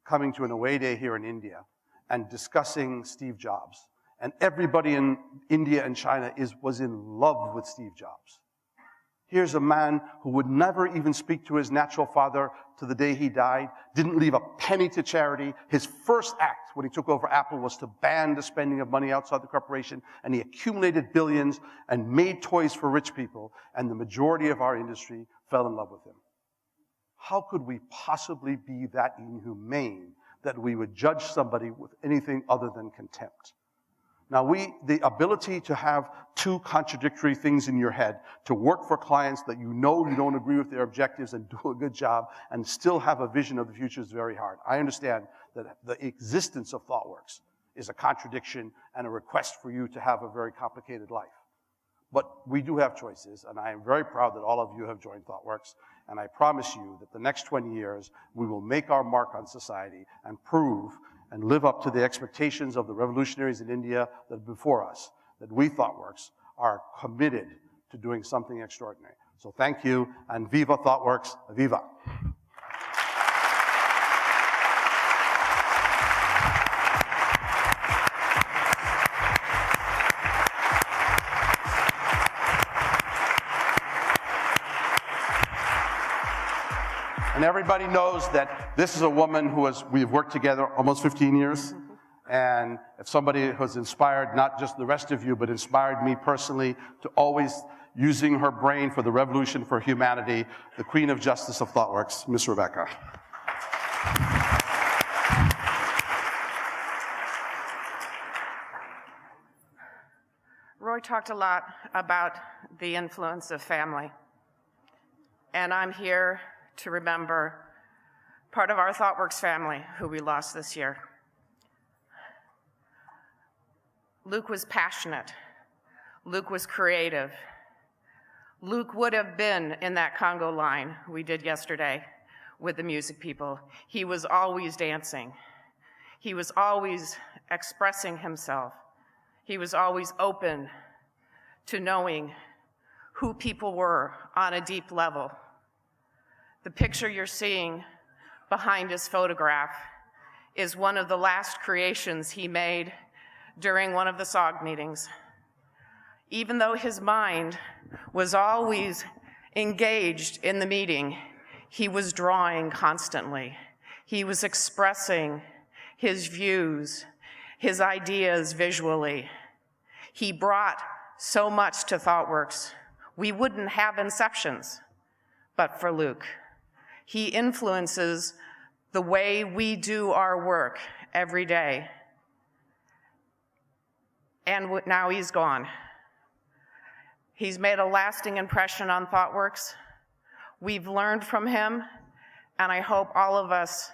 coming to an away day here in India and discussing Steve Jobs. And everybody in India and China was in love with Steve Jobs. Here's a man who would never even speak to his natural father to the day he died, didn't leave a penny to charity. His first act when he took over Apple was to ban the spending of money outside the corporation, and he accumulated billions and made toys for rich people, and the majority of our industry fell in love with him. How could we possibly be that inhumane that we would judge somebody with anything other than contempt? Now, the ability to have two contradictory things in your head, to work for clients that you don't agree with their objectives and do a good job and still have a vision of the future is very hard. I understand that the existence of ThoughtWorks is a contradiction and a request for you to have a very complicated life. But we do have choices, and I am very proud that all of you have joined ThoughtWorks, and I promise you that the next 20 years, we will make our mark on society and prove and live up to the expectations of the revolutionaries in India that are before us, that we ThoughtWorks are committed to doing something extraordinary. So thank you, and Viva ThoughtWorks, Viva. And everybody knows that this is a woman we've worked together almost 15 years. And if somebody who's inspired not just the rest of you, but inspired me personally to always using her brain for the revolution for humanity, the Queen of Justice of ThoughtWorks, Miss Rebecca. Roy talked a lot about the influence of family. And I'm here to remember part of our ThoughtWorks family who we lost this year. Luke was passionate. Luke was creative. Luke would have been in that Congo line we did yesterday with the music people. He was always dancing. He was always expressing himself. He was always open to knowing who people were on a deep level. The picture you're seeing behind his photograph is one of the last creations he made during one of the SOG meetings. Even though his mind was always engaged in the meeting, he was drawing constantly. He was expressing his views, his ideas visually. He brought so much to ThoughtWorks. We wouldn't have Inceptions but for Luke. He influences the way we do our work every day. And now he's gone. He's made a lasting impression on ThoughtWorks. We've learned from him, and I hope all of us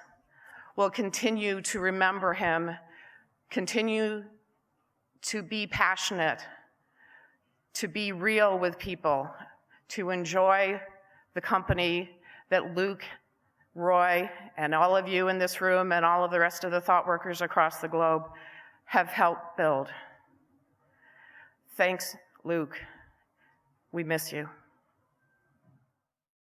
will continue to remember him, continue to be passionate, to be real with people, to enjoy the company that Luke, Roy, and all of you in this room and all of the rest of the ThoughtWorkers across the globe have helped build. Thanks, Luke. We miss you.